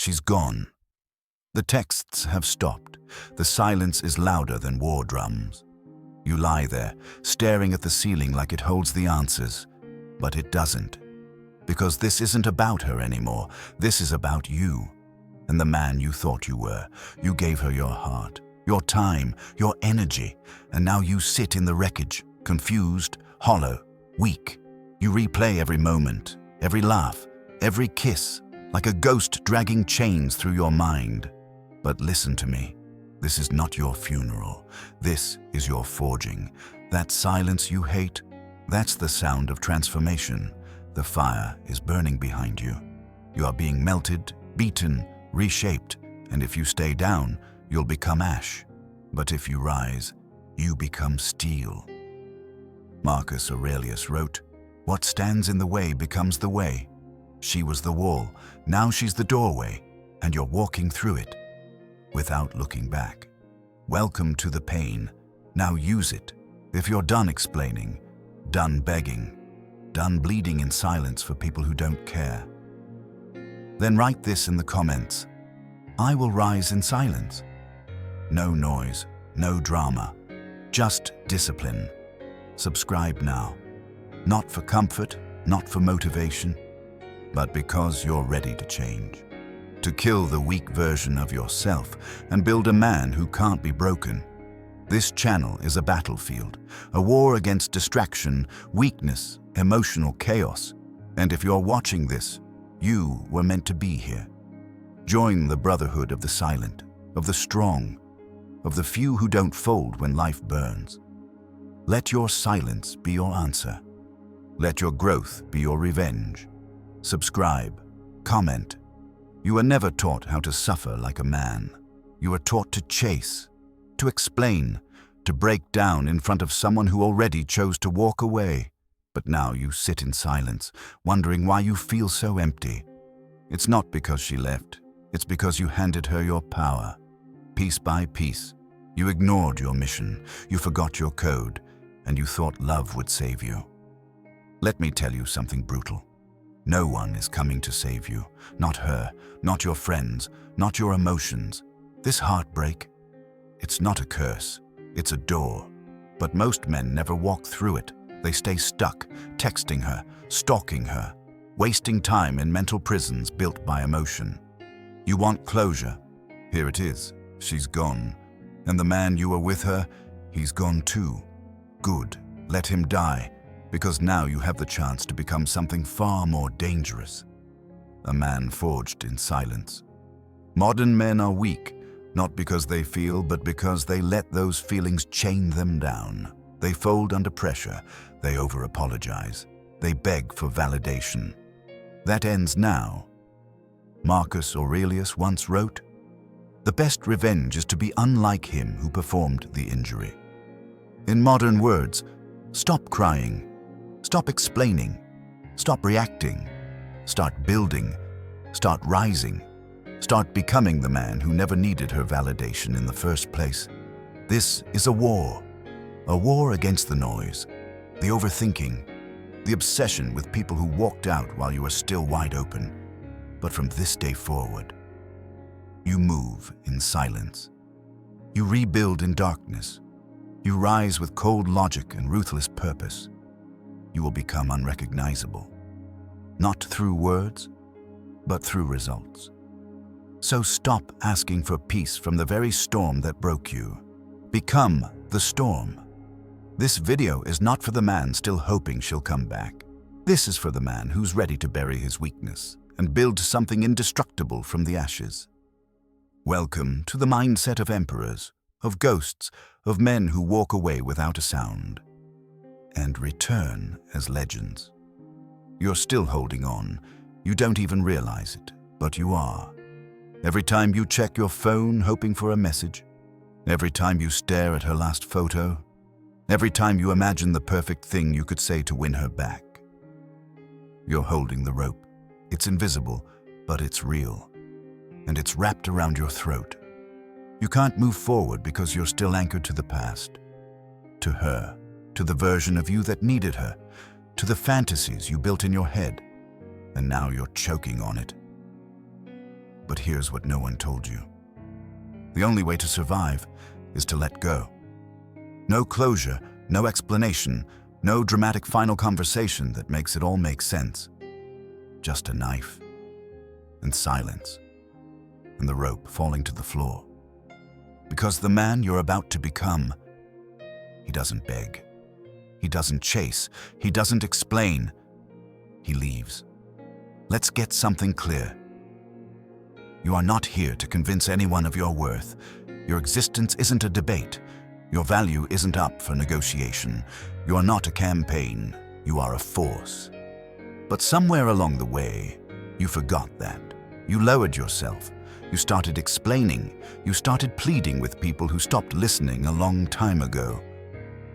She's gone. The texts have stopped. The silence is louder than war drums. You lie there, staring at the ceiling like it holds the answers, but it doesn't. Because this isn't about her anymore. This is about you and the man you thought you were. You gave her your heart, your time, your energy, and now you sit in the wreckage, confused, hollow, weak. You replay every moment, every laugh, every kiss, like a ghost dragging chains through your mind. But listen to me. This is not your funeral. This is your forging. That silence you hate, that's the sound of transformation. The fire is burning behind you. You are being melted, beaten, reshaped, and if you stay down, you'll become ash. But if you rise, you become steel. Marcus Aurelius wrote, "What stands in the way becomes the way." She was the wall, now she's the doorway, and you're walking through it without looking back. Welcome to the pain. Now use it. If you're done explaining, done begging, done bleeding in silence for people who don't care, then write this in the comments. I will rise in silence. No noise, no drama, just discipline. Subscribe now. Not for comfort, not for motivation, but because you're ready to change. To kill the weak version of yourself and build a man who can't be broken. This channel is a battlefield, a war against distraction, weakness, emotional chaos. And if you're watching this, you were meant to be here. Join the brotherhood of the silent, of the strong, of the few who don't fold when life burns. Let your silence be your answer. Let your growth be your revenge. Subscribe, comment. You were never taught how to suffer like a man. You were taught to chase, to explain, to break down in front of someone who already chose to walk away. But now you sit in silence, wondering why you feel so empty. It's not because she left. It's because you handed her your power. Piece by piece, you ignored your mission, you forgot your code, and you thought love would save you. Let me tell you something brutal. No one is coming to save you. Not her, not your friends, not your emotions. This heartbreak, it's not a curse, it's a door. But most men never walk through it. They stay stuck, texting her, stalking her, wasting time in mental prisons built by emotion. You want closure. Here it is. She's gone. And the man you were with her, he's gone too. Good. Let him die. Because now you have the chance to become something far more dangerous. A man forged in silence. Modern men are weak, not because they feel, but because they let those feelings chain them down. They fold under pressure, they over-apologize, they beg for validation. That ends now. Marcus Aurelius once wrote, "The best revenge is to be unlike him who performed the injury." In modern words, stop crying. Stop explaining. Stop reacting. Start building. Start rising. Start becoming the man who never needed her validation in the first place. This is a war against the noise, the overthinking, the obsession with people who walked out while you were still wide open. But from this day forward, you move in silence. You rebuild in darkness. You rise with cold logic and ruthless purpose. You will become unrecognizable, not through words, but through results. So stop asking for peace from the very storm that broke you. Become the storm. This video is not for the man still hoping she'll come back. This is for the man who's ready to bury his weakness and build something indestructible from the ashes. Welcome to the mindset of emperors, of ghosts, of men who walk away without a sound and return as legends. You're still holding on. You don't even realize it, but you are. Every time you check your phone hoping for a message, every time you stare at her last photo, every time you imagine the perfect thing you could say to win her back, you're holding the rope. It's invisible, but it's real, and it's wrapped around your throat. You can't move forward because you're still anchored to the past, to her, to the version of you that needed her, to the fantasies you built in your head, and now you're choking on it. But here's what no one told you. The only way to survive is to let go. No closure, no explanation, no dramatic final conversation that makes it all make sense. Just a knife and silence and the rope falling to the floor. Because the man you're about to become, he doesn't beg. He doesn't chase. He doesn't explain. He leaves. Let's get something clear. You are not here to convince anyone of your worth. Your existence isn't a debate. Your value isn't up for negotiation. You are not a campaign. You are a force. But somewhere along the way, you forgot that. You lowered yourself. You started explaining. You started pleading with people who stopped listening a long time ago.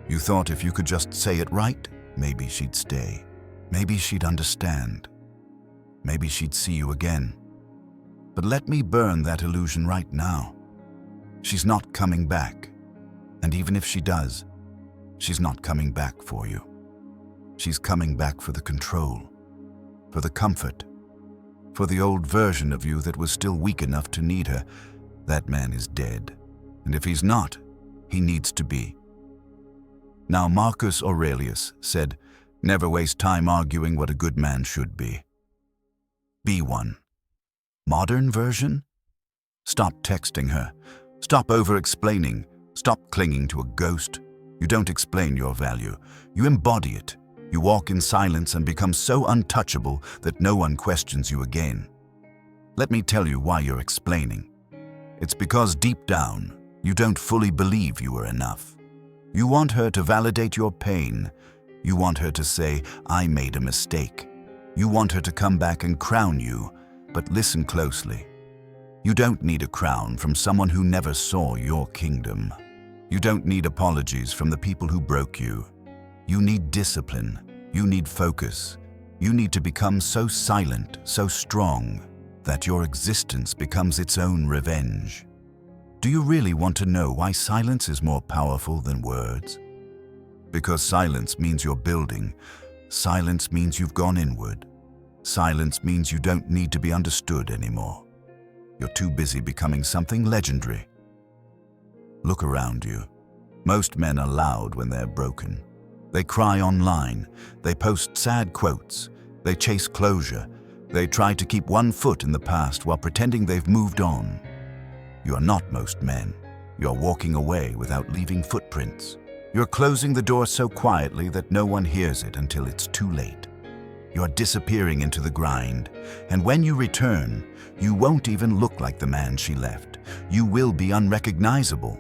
You thought if you could just say it right, maybe she'd stay. Maybe she'd understand. Maybe she'd see you again. But let me burn that illusion right now. She's not coming back. And even if she does, she's not coming back for you. She's coming back for the control, for the comfort, for the old version of you that was still weak enough to need her. That man is dead. And if he's not, he needs to be. Now Marcus Aurelius said, "Never waste time arguing what a good man should be. Be one." Modern version? Stop texting her. Stop over-explaining. Stop clinging to a ghost. You don't explain your value. You embody it. You walk in silence and become so untouchable that no one questions you again. Let me tell you why you're explaining. It's because deep down, you don't fully believe you are enough. You want her to validate your pain. You want her to say, "I made a mistake." You want her to come back and crown you, but listen closely. You don't need a crown from someone who never saw your kingdom. You don't need apologies from the people who broke you. You need discipline. You need focus. You need to become so silent, so strong, that your existence becomes its own revenge. Do you really want to know why silence is more powerful than words? Because silence means you're building. Silence means you've gone inward. Silence means you don't need to be understood anymore. You're too busy becoming something legendary. Look around you. Most men are loud when they're broken. They cry online. They post sad quotes. They chase closure. They try to keep one foot in the past while pretending they've moved on. You are not most men. You're walking away without leaving footprints. You're closing the door so quietly that no one hears it until it's too late. You're disappearing into the grind, and when you return, you won't even look like the man she left. You will be unrecognizable.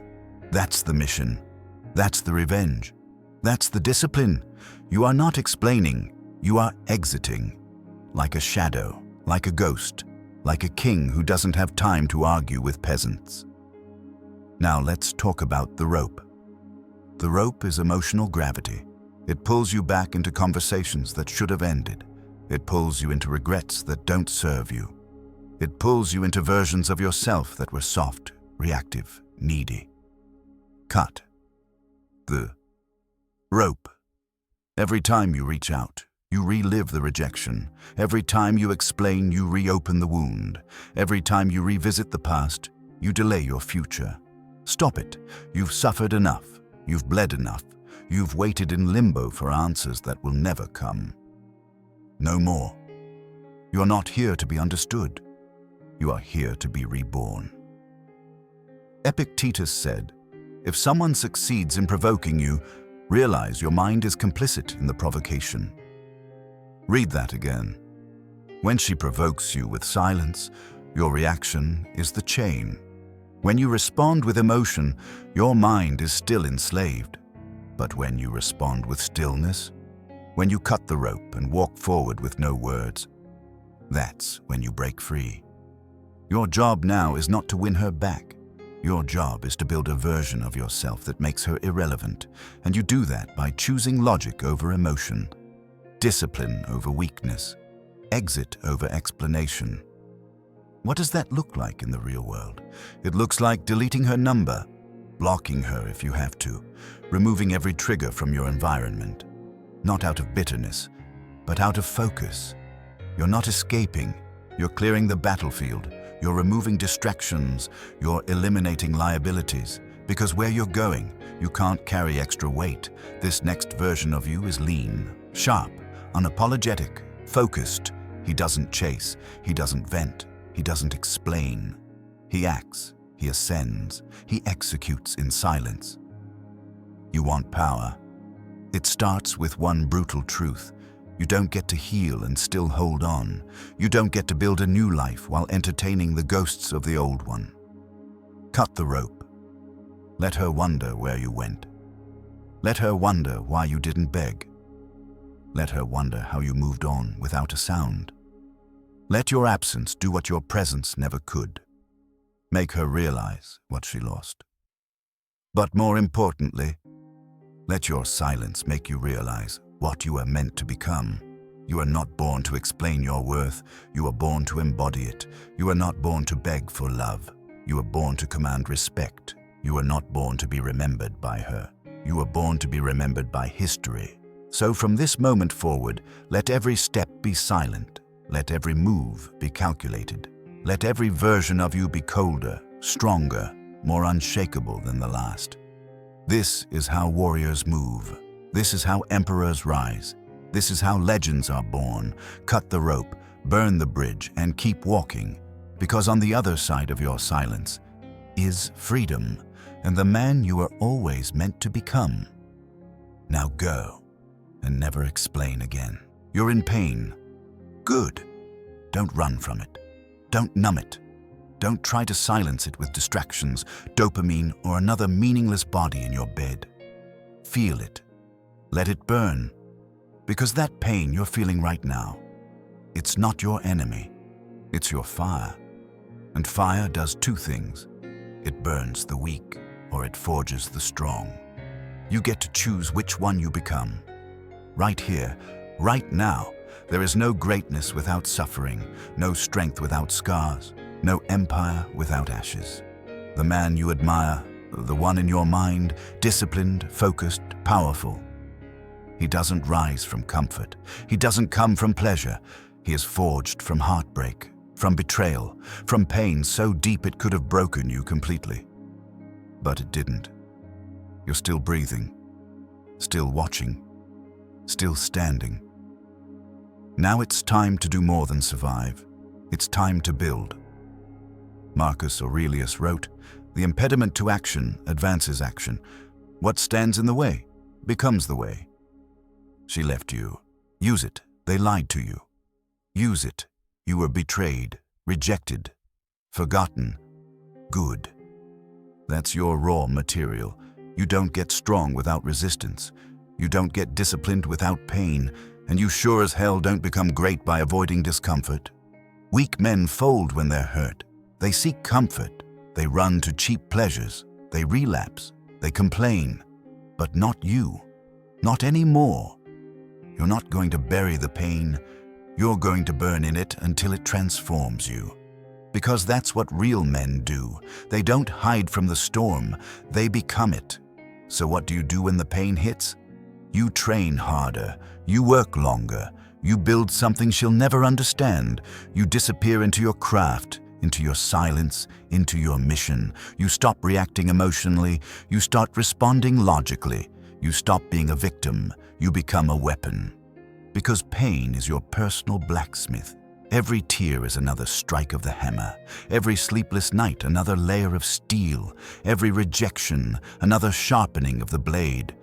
That's the mission. That's the revenge. That's the discipline. You are not explaining. You are exiting. Like a shadow, like a ghost, like a king who doesn't have time to argue with peasants. Now let's talk about the rope. The rope is emotional gravity. It pulls you back into conversations that should have ended. It pulls you into regrets that don't serve you. It pulls you into versions of yourself that were soft, reactive, needy. Cut the rope. Every time you reach out, you relive the rejection. Every time you explain, you reopen the wound. Every time you revisit the past, you delay your future. Stop it. You've suffered enough. You've bled enough. You've waited in limbo for answers that will never come. No more. You're not here to be understood. You are here to be reborn. Epictetus said, "If someone succeeds in provoking you, realize your mind is complicit in the provocation." Read that again. When she provokes you with silence, your reaction is the chain. When you respond with emotion, your mind is still enslaved. But when you respond with stillness, when you cut the rope and walk forward with no words, that's when you break free. Your job now is not to win her back. Your job is to build a version of yourself that makes her irrelevant, and you do that by choosing logic over emotion, discipline over weakness, exit over explanation. What does that look like in the real world? It looks like deleting her number, blocking her if you have to, removing every trigger from your environment. Not out of bitterness, but out of focus. You're not escaping. You're clearing the battlefield. You're removing distractions. You're eliminating liabilities. Because where you're going, you can't carry extra weight. This next version of you is lean, sharp, unapologetic, focused. He doesn't chase. He doesn't vent. He doesn't explain. He acts. He ascends. He executes in silence. You want power. It starts with one brutal truth. You don't get to heal and still hold on. You don't get to build a new life while entertaining the ghosts of the old one. Cut the rope. Let her wonder where you went. Let her wonder why you didn't beg. Let her wonder how you moved on without a sound. Let your absence do what your presence never could. Make her realize what she lost. But more importantly, let your silence make you realize what you are meant to become. You are not born to explain your worth. You are born to embody it. You are not born to beg for love. You are born to command respect. You are not born to be remembered by her. You are born to be remembered by history. So from this moment forward, let every step be silent. Let every move be calculated. Let every version of you be colder, stronger, more unshakable than the last. This is how warriors move. This is how emperors rise. This is how legends are born. Cut the rope, burn the bridge, and keep walking. Because on the other side of your silence is freedom and the man you are always meant to become. Now go and never explain again. You're in pain. Good. Don't run from it. Don't numb it. Don't try to silence it with distractions, dopamine, or another meaningless body in your bed. Feel it. Let it burn. Because that pain you're feeling right now, it's not your enemy. It's your fire. And fire does two things. It burns the weak, or it forges the strong. You get to choose which one you become. Right here, right now, there is no greatness without suffering, no strength without scars, no empire without ashes. The man you admire, the one in your mind, disciplined, focused, powerful. He doesn't rise from comfort. He doesn't come from pleasure. He is forged from heartbreak, from betrayal, from pain so deep it could have broken you completely. But it didn't. You're still breathing, still watching, still standing. Now it's time to do more than survive. It's time to build. Marcus Aurelius wrote, "The impediment to action advances action. What stands in the way becomes the way." She left you. Use it. They lied to you. Use it. You were betrayed, rejected, forgotten. Good. That's your raw material. You don't get strong without resistance. You don't get disciplined without pain. And you sure as hell don't become great by avoiding discomfort. Weak men fold when they're hurt. They seek comfort. They run to cheap pleasures. They relapse. They complain. But not you. Not anymore. You're not going to bury the pain. You're going to burn in it until it transforms you. Because that's what real men do. They don't hide from the storm. They become it. So what do you do when the pain hits? You train harder. You work longer. You build something she'll never understand. You disappear into your craft, into your silence, into your mission. You stop reacting emotionally. You start responding logically. You stop being a victim. You become a weapon. Because pain is your personal blacksmith. Every tear is another strike of the hammer. Every sleepless night, another layer of steel. Every rejection, another sharpening of the blade.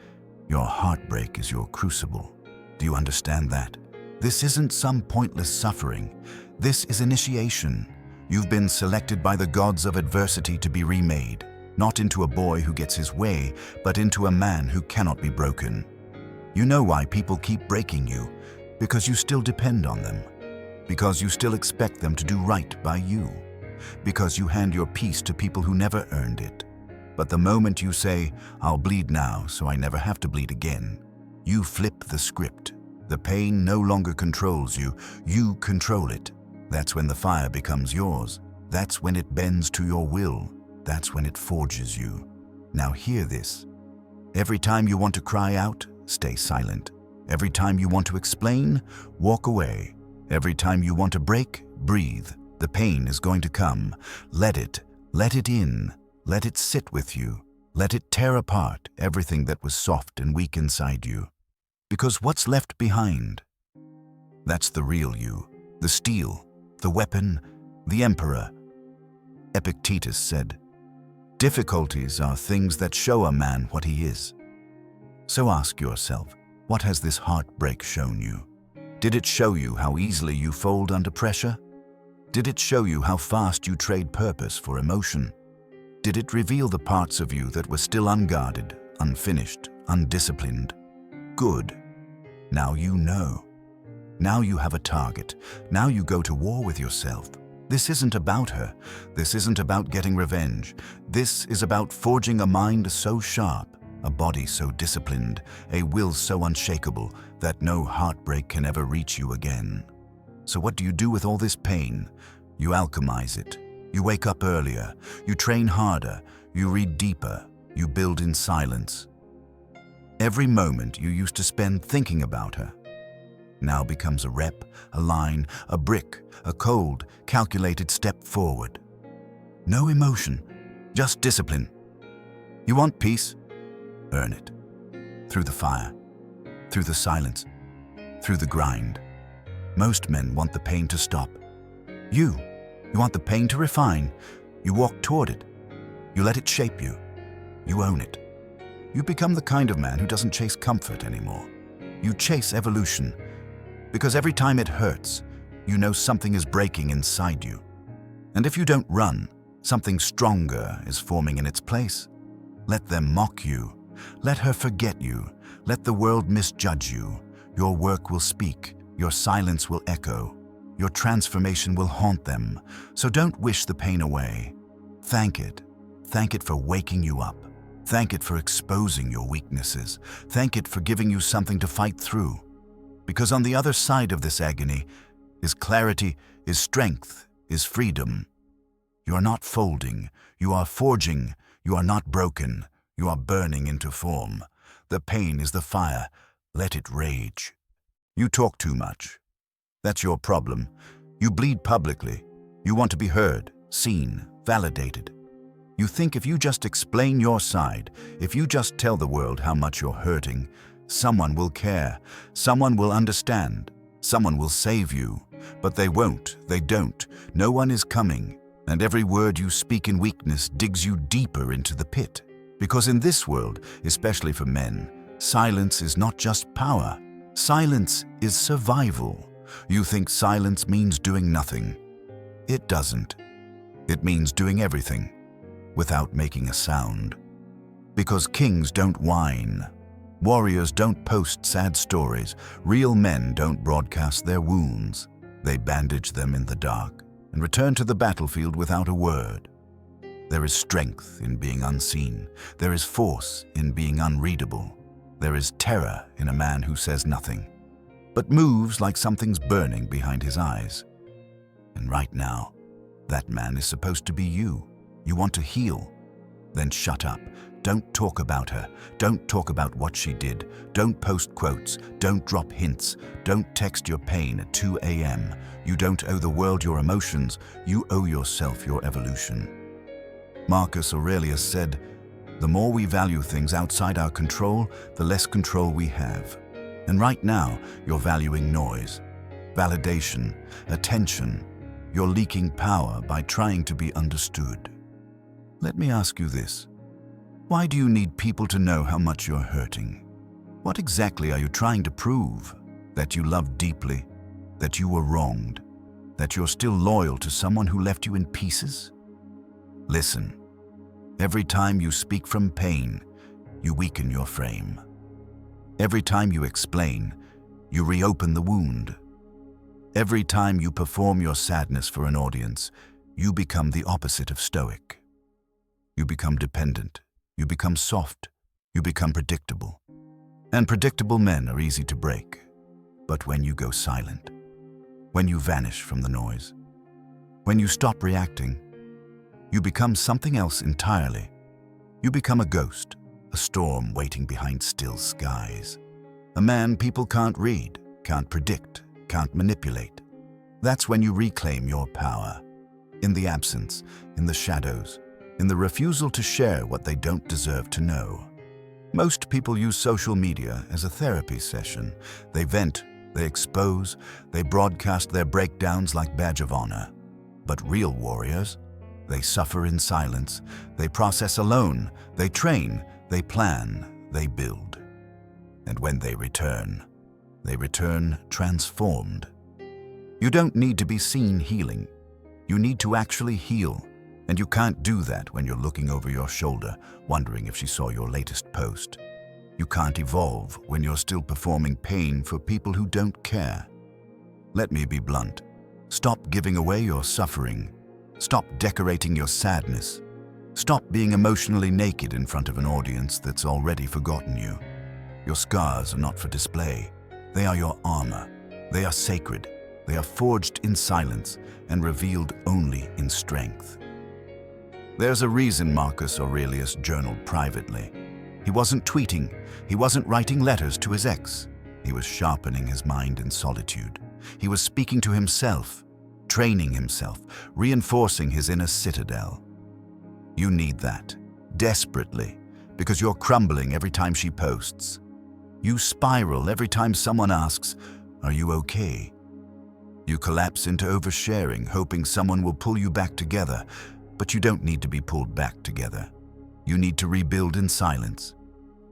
Your heartbreak is your crucible. Do you understand that? This isn't some pointless suffering. This is initiation. You've been selected by the gods of adversity to be remade, not into a boy who gets his way, but into a man who cannot be broken. You know why people keep breaking you, because you still depend on them, because you still expect them to do right by you, because you hand your peace to people who never earned it. But the moment you say, "I'll bleed now so I never have to bleed again," you flip the script. The pain no longer controls you, you control it. That's when the fire becomes yours. That's when it bends to your will. That's when it forges you. Now hear this. Every time you want to cry out, stay silent. Every time you want to explain, walk away. Every time you want to break, breathe. The pain is going to come. Let it in. Let it sit with you. Let it tear apart everything that was soft and weak inside you. Because what's left behind? That's the real you, the steel, the weapon, the emperor. Epictetus said, "Difficulties are things that show a man what he is." So ask yourself, what has this heartbreak shown you? Did it show you how easily you fold under pressure? Did it show you how fast you trade purpose for emotion? Did it reveal the parts of you that were still unguarded, unfinished, undisciplined? Good. Now you know. Now you have a target. Now you go to war with yourself. This isn't about her. This isn't about getting revenge. This is about forging a mind so sharp, a body so disciplined, a will so unshakable that no heartbreak can ever reach you again. So what do you do with all this pain? You alchemize it. You wake up earlier. You train harder. You read deeper. You build in silence. Every moment you used to spend thinking about her now becomes a rep, a line, a brick, a cold, calculated step forward. No emotion, just discipline. You want peace? Earn it. Through the fire, through the silence, through the grind. Most men want the pain to stop. You want the pain to refine. You walk toward it. You let it shape you. You own it. You become the kind of man who doesn't chase comfort anymore. You chase evolution. Because every time it hurts, you know something is breaking inside you. And if you don't run, something stronger is forming in its place. Let them mock you. Let her forget you. Let the world misjudge you. Your work will speak. Your silence will echo. Your transformation will haunt them. So don't wish the pain away. Thank it. Thank it for waking you up. Thank it for exposing your weaknesses. Thank it for giving you something to fight through. Because on the other side of this agony is clarity, is strength, is freedom. You are not folding. You are forging. You are not broken. You are burning into form. The pain is the fire. Let it rage. You talk too much. That's your problem. You bleed publicly. You want to be heard, seen, validated. You think if you just explain your side, if you just tell the world how much you're hurting, someone will care, someone will understand, someone will save you. But they won't, they don't. No one is coming. And every word you speak in weakness digs you deeper into the pit. Because in this world, especially for men, silence is not just power. Silence is survival. You think silence means doing nothing. It doesn't. It means doing everything without making a sound. Because kings don't whine. Warriors don't post sad stories. Real men don't broadcast their wounds. They bandage them in the dark and return to the battlefield without a word. There is strength in being unseen. There is force in being unreadable. There is terror in a man who says nothing, but moves like something's burning behind his eyes. And right now, that man is supposed to be you. You want to heal? Then shut up. Don't talk about her. Don't talk about what she did. Don't post quotes. Don't drop hints. Don't text your pain at 2 a.m. You don't owe the world your emotions. You owe yourself your evolution. Marcus Aurelius said, "The more we value things outside our control, the less control we have." And right now, you're valuing noise, validation, attention. You're leaking power by trying to be understood. Let me ask you this. Why do you need people to know how much you're hurting? What exactly are you trying to prove? That you love deeply? That you were wronged? That you're still loyal to someone who left you in pieces? Listen. Every time you speak from pain, you weaken your frame. Every time you explain, you reopen the wound. Every time you perform your sadness for an audience, you become the opposite of stoic. You become dependent. You become soft. You become predictable. And predictable men are easy to break. But when you go silent, when you vanish from the noise, when you stop reacting, you become something else entirely. You become a ghost, a storm waiting behind still skies. A man people can't read, can't predict, can't manipulate. That's when you reclaim your power. in the absence, in the shadows, in the refusal to share what they don't deserve to know. Most people use social media as a therapy session. They vent, they expose, they broadcast their breakdowns like badge of honor. But real warriors, they suffer in silence, they process alone, they train, they plan, they build. And when they return transformed. You don't need to be seen healing. You need to actually heal. And you can't do that when you're looking over your shoulder, wondering if she saw your latest post. You can't evolve when you're still performing pain for people who don't care. Let me be blunt. Stop giving away your suffering. Stop decorating your sadness. Stop being emotionally naked in front of an audience that's already forgotten you. Your scars are not for display. They are your armor. They are sacred. They are forged in silence and revealed only in strength. There's a reason Marcus Aurelius journaled privately. He wasn't tweeting. He wasn't writing letters to his ex. He was sharpening his mind in solitude. He was speaking to himself, training himself, reinforcing his inner citadel. You need that, desperately, because you're crumbling every time she posts. You spiral every time someone asks, "Are you okay?" You collapse into oversharing, hoping someone will pull you back together, but you don't need to be pulled back together. You need to rebuild in silence.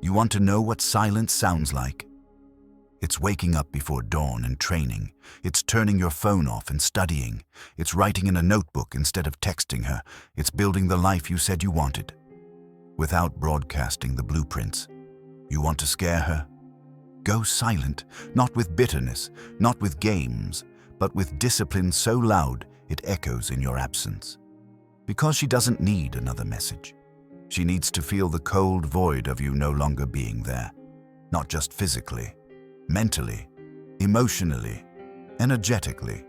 You want to know what silence sounds like? It's waking up before dawn and training. It's turning your phone off and studying. It's writing in a notebook instead of texting her. It's building the life you said you wanted, without broadcasting the blueprints. You want to scare her? Go silent, not with bitterness, not with games, but with discipline so loud it echoes in your absence. Because she doesn't need another message. She needs to feel the cold void of you no longer being there, not just physically, mentally, emotionally, energetically.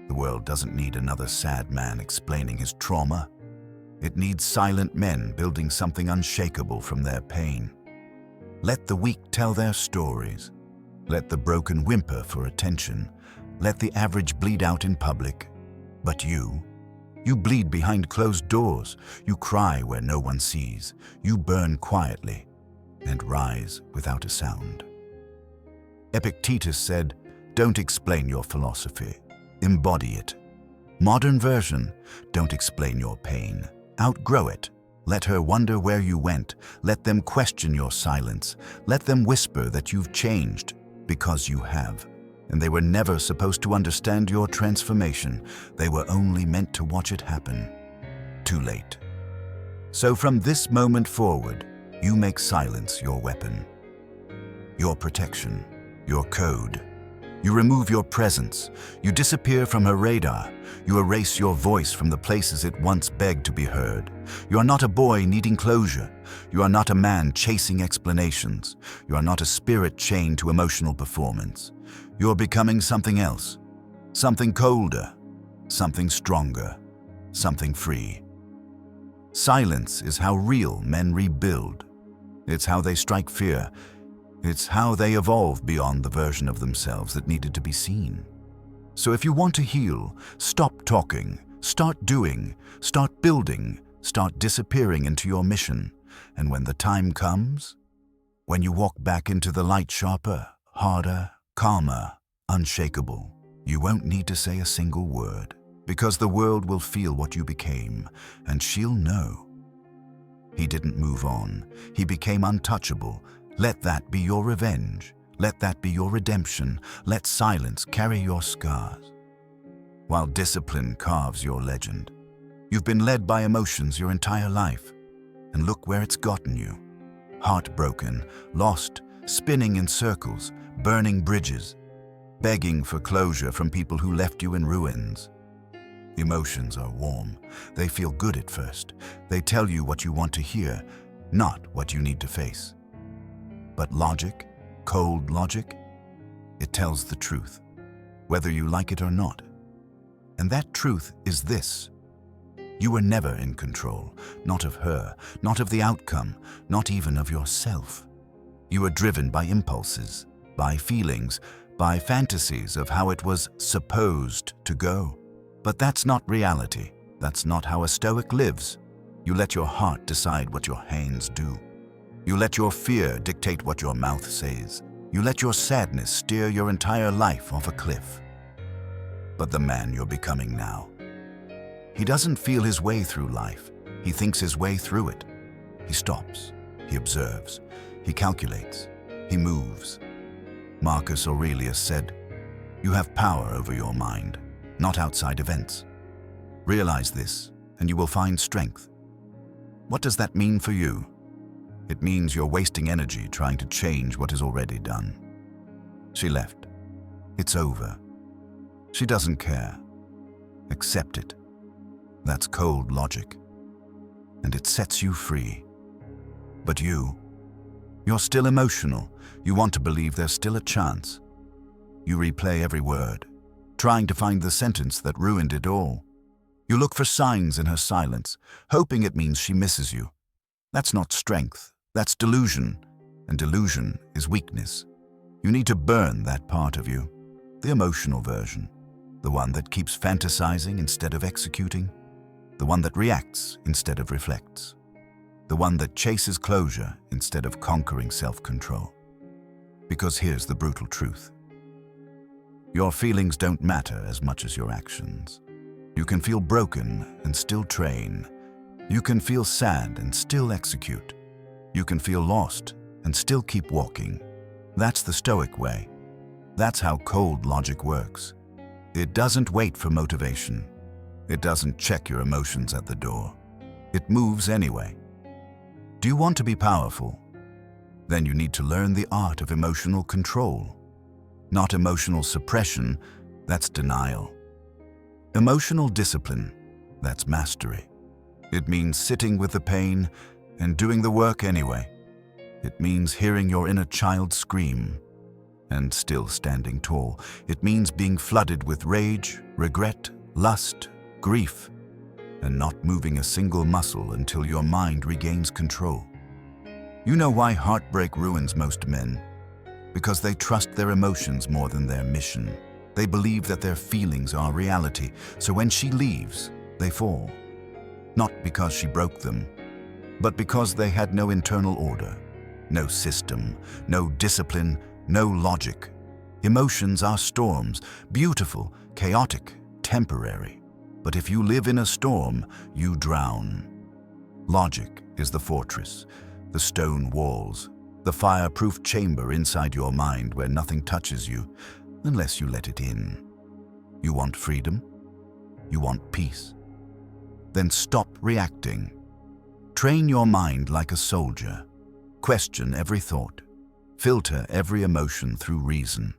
The world doesn't need another sad man explaining his trauma. It needs silent men building something unshakable from their pain. Let the weak tell their stories. Let the broken whimper for attention. Let the average bleed out in public. But you bleed behind closed doors. You cry where no one sees. You burn quietly and rise without a sound. Epictetus said, "Don't explain your philosophy. Embody it." Modern version, don't explain your pain. Outgrow it. Let her wonder where you went. Let them question your silence. Let them whisper that you've changed, because you have. And they were never supposed to understand your transformation. They were only meant to watch it happen. Too late. So from this moment forward, you make silence your weapon, your protection, your code. You remove your presence. You disappear from her radar. You erase your voice from the places it once begged to be heard. You are not a boy needing closure. You are not a man chasing explanations. You are not a spirit chained to emotional performance. You are becoming something else. Something colder. Something stronger. Something free. Silence is how real men rebuild. It's how they strike fear. It's how they evolve beyond the version of themselves that needed to be seen. So if you want to heal, stop talking, start doing, start building, start disappearing into your mission. And when the time comes, when you walk back into the light sharper, harder, calmer, unshakable, you won't need to say a single word, because the world will feel what you became, and she'll know. He didn't move on. He became untouchable. Let that be your revenge. Let that be your redemption. Let silence carry your scars, while discipline carves your legend. You've been led by emotions your entire life, and look where it's gotten you. Heartbroken, lost, spinning in circles, burning bridges, begging for closure from people who left you in ruins. Emotions are warm. They feel good at first. They tell you what you want to hear, not what you need to face. But logic, cold logic, it tells the truth, whether you like it or not. And that truth is this: you were never in control, not of her, not of the outcome, not even of yourself. You were driven by impulses, by feelings, by fantasies of how it was supposed to go. But that's not reality. That's not how a Stoic lives. You let your heart decide what your hands do. You let your fear dictate what your mouth says. You let your sadness steer your entire life off a cliff. But the man you're becoming now, he doesn't feel his way through life. He thinks his way through it. He stops. He observes. He calculates. He moves. Marcus Aurelius said, "You have power over your mind, not outside events. Realize this, and you will find strength." What does that mean for you? It means you're wasting energy trying to change what is already done. She left. It's over. She doesn't care. Accept it. That's cold logic. And it sets you free. But you're still emotional. You want to believe there's still a chance. You replay every word, trying to find the sentence that ruined it all. You look for signs in her silence, hoping it means she misses you. That's not strength. That's delusion. And delusion is weakness. You need to burn that part of you, the emotional version, the one that keeps fantasizing instead of executing, the one that reacts instead of reflects, the one that chases closure instead of conquering self-control. Because here's the brutal truth. Your feelings don't matter as much as your actions. You can feel broken and still train. You can feel sad and still execute. You can feel lost and still keep walking. That's the Stoic way. That's how cold logic works. It doesn't wait for motivation. It doesn't check your emotions at the door. It moves anyway. Do you want to be powerful? Then you need to learn the art of emotional control. Not emotional suppression, that's denial. Emotional discipline, that's mastery. It means sitting with the pain and doing the work anyway. It means hearing your inner child scream and still standing tall. It means being flooded with rage, regret, lust, grief, and not moving a single muscle until your mind regains control. You know why heartbreak ruins most men? Because they trust their emotions more than their mission. They believe that their feelings are reality, so when she leaves, they fall. Not because she broke them, but because they had no internal order, no system, no discipline, no logic. Emotions are storms, beautiful, chaotic, temporary. But if you live in a storm, you drown. Logic is the fortress, the stone walls, the fireproof chamber inside your mind where nothing touches you unless you let it in. You want freedom? You want peace? Then stop reacting. Train your mind like a soldier. Question every thought. Filter every emotion through reason.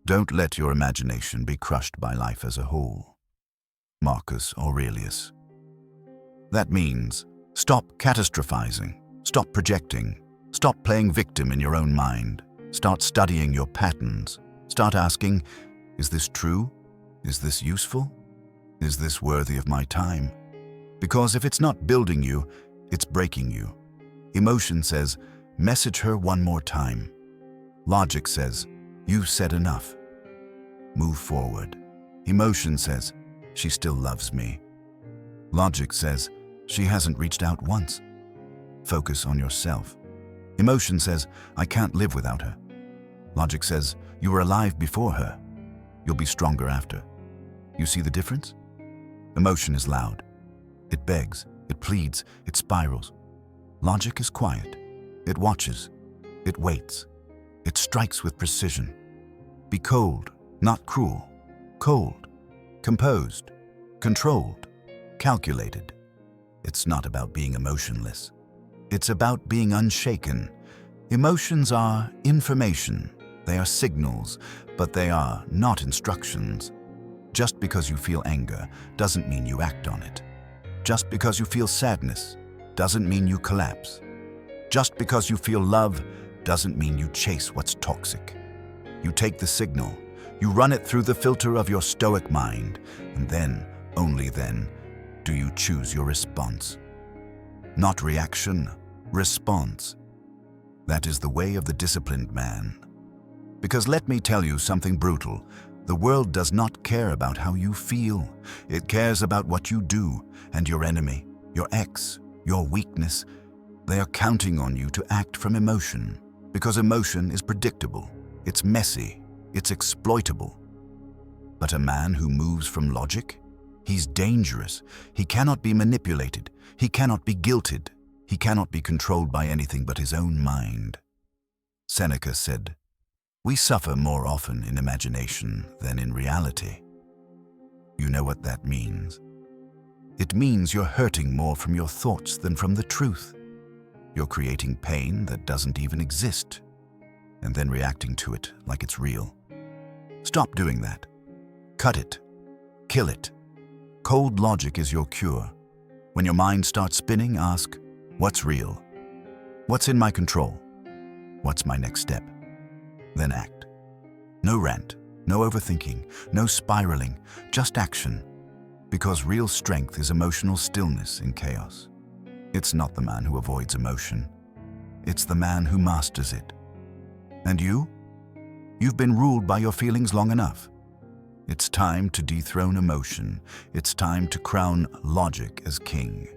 Don't let your imagination be crushed by life as a whole. Marcus Aurelius. That means stop catastrophizing, stop projecting, stop playing victim in your own mind, start studying your patterns, start asking, is this true? Is this useful? Is this worthy of my time? Because if it's not building you, it's breaking you. Emotion says, message her one more time. Logic says, you've said enough. Move forward. Emotion says, she still loves me. Logic says, she hasn't reached out once. Focus on yourself. Emotion says, I can't live without her. Logic says, you were alive before her. You'll be stronger after. You see the difference? Emotion is loud. It begs, it pleads, it spirals. Logic is quiet. It watches. It waits. It strikes with precision. Be cold, not cruel. Cold, composed, controlled, calculated. It's not about being emotionless. It's about being unshaken. Emotions are information. They are signals, but they are not instructions. Just because you feel anger doesn't mean you act on it. Just because you feel sadness doesn't mean you collapse. Just because you feel love doesn't mean you chase what's toxic. You take the signal, you run it through the filter of your Stoic mind, and then, only then, do you choose your response. Not reaction, response. That is the way of the disciplined man. Because let me tell you something brutal, The world does not care about how you feel. It cares about what you do, and your enemy, your ex, your weakness. They are counting on you to act from emotion, because emotion is predictable, it's messy, it's exploitable. But a man who moves from logic? He's dangerous. He cannot be manipulated. He cannot be guilted. He cannot be controlled by anything but his own mind. Seneca said, "We suffer more often in imagination than in reality." You know what that means? It means you're hurting more from your thoughts than from the truth. You're creating pain that doesn't even exist, and then reacting to it like it's real. Stop doing that. Cut it. Kill it. Cold logic is your cure. When your mind starts spinning, ask, what's real? What's in my control? What's my next step? Then act. No rant, no overthinking, no spiraling, just action. Because real strength is emotional stillness in chaos. It's not the man who avoids emotion. It's the man who masters it. And you? You've been ruled by your feelings long enough. It's time to dethrone emotion. It's time to crown logic as king.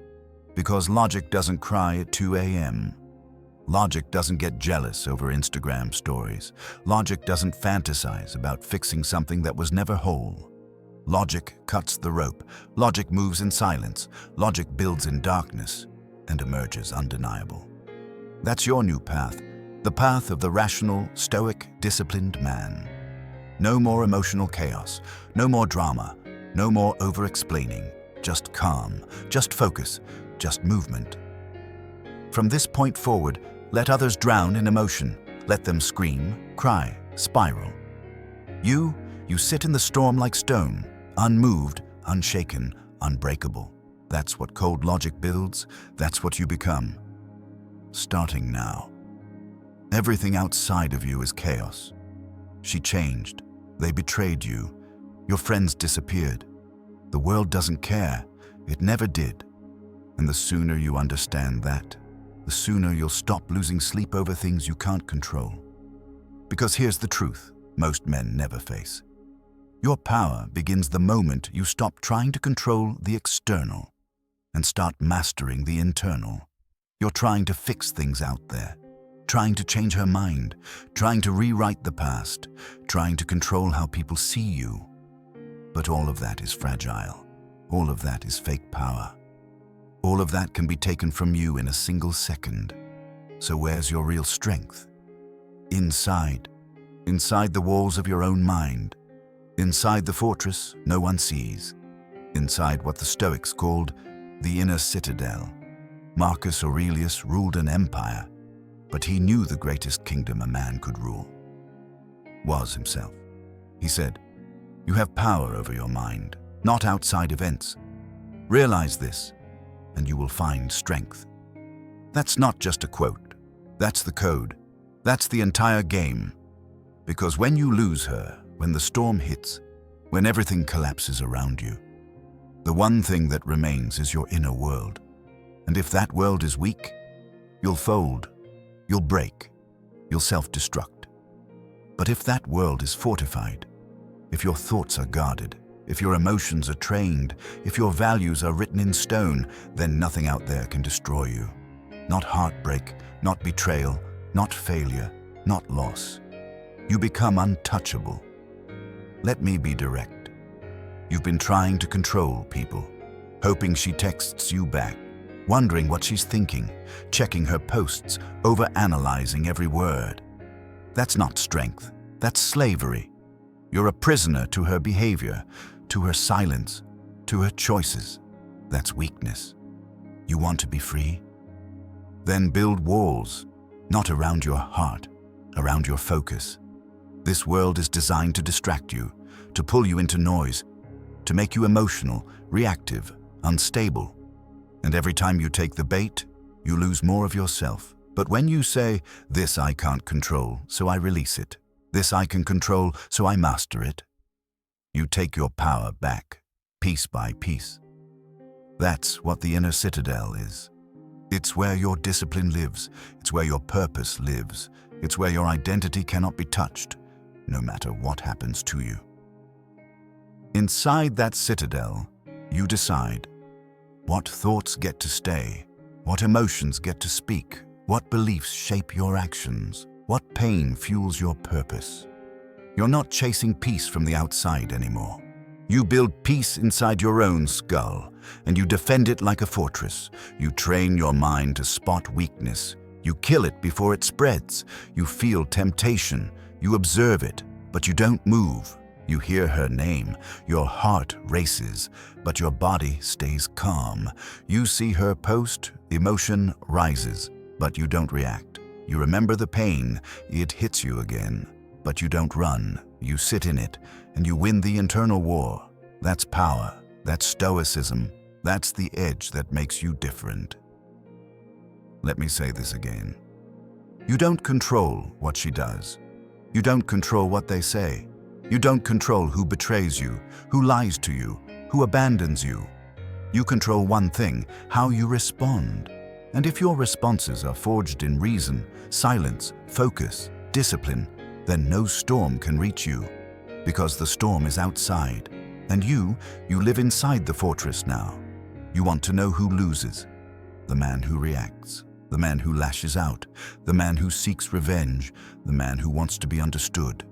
Because logic doesn't cry at 2 a.m. Logic doesn't get jealous over Instagram stories. Logic doesn't fantasize about fixing something that was never whole. Logic cuts the rope. Logic moves in silence. Logic builds in darkness and emerges undeniable. That's your new path, the path of the rational, stoic, disciplined man. No more emotional chaos, no more drama, no more over-explaining, just calm, just focus, just movement. From this point forward, let others drown in emotion. Let them scream, cry, spiral. You sit in the storm like stone, unmoved, unshaken, unbreakable. That's what cold logic builds. That's what you become. Starting now. Everything outside of you is chaos. She changed. They betrayed you. Your friends disappeared. The world doesn't care. It never did. And the sooner you understand that, the sooner you'll stop losing sleep over things you can't control. Because here's the truth most men never face. Your power begins the moment you stop trying to control the external and start mastering the internal. You're trying to fix things out there, trying to change her mind, trying to rewrite the past, trying to control how people see you. But all of that is fragile. All of that is fake power. All of that can be taken from you in a single second. So where's your real strength? Inside the walls of your own mind. Inside the fortress no one sees. Inside what the Stoics called the inner citadel. Marcus Aurelius ruled an empire, but he knew the greatest kingdom a man could rule was himself. He said, "You have power over your mind, not outside events. Realize this, and you will find strength." That's not just a quote. That's the code. That's the entire game. Because when you lose her, when the storm hits, when everything collapses around you, the one thing that remains is your inner world. And if that world is weak, you'll fold, you'll break, you'll self-destruct. But if that world is fortified, if your thoughts are guarded, if your emotions are trained, if your values are written in stone, then nothing out there can destroy you. Not heartbreak, not betrayal, not failure, not loss. You become untouchable. Let me be direct. You've been trying to control people, hoping she texts you back, wondering what she's thinking, checking her posts, overanalyzing every word. That's not strength. That's slavery. You're a prisoner to her behavior, to her silence, to her choices. That's weakness. You want to be free? Then build walls, not around your heart, around your focus. This world is designed to distract you, to pull you into noise, to make you emotional, reactive, unstable. And every time you take the bait, you lose more of yourself. But when you say, "This I can't control, so I release it. This I can control, so I master it," you take your power back, piece by piece. That's what the inner citadel is. It's where your discipline lives. It's where your purpose lives. It's where your identity cannot be touched, no matter what happens to you. Inside that citadel, you decide what thoughts get to stay, what emotions get to speak, what beliefs shape your actions, what pain fuels your purpose. You're not chasing peace from the outside anymore. You build peace inside your own skull, and you defend it like a fortress. You train your mind to spot weakness. You kill it before it spreads. You feel temptation. You observe it, but you don't move. You hear her name. Your heart races, but your body stays calm. You see her post. Emotion rises, but you don't react. You remember the pain. It hits you again, but you don't run. You sit in it, and you win the internal war. That's power. That's stoicism. That's the edge that makes you different. Let me say this again. You don't control what she does. You don't control what they say. You don't control who betrays you, who lies to you, who abandons you. You control one thing, how you respond. And if your responses are forged in reason, silence, focus, discipline, then no storm can reach you, because the storm is outside. And you live inside the fortress now. You want to know who loses. The man who reacts, the man who lashes out, the man who seeks revenge, the man who wants to be understood.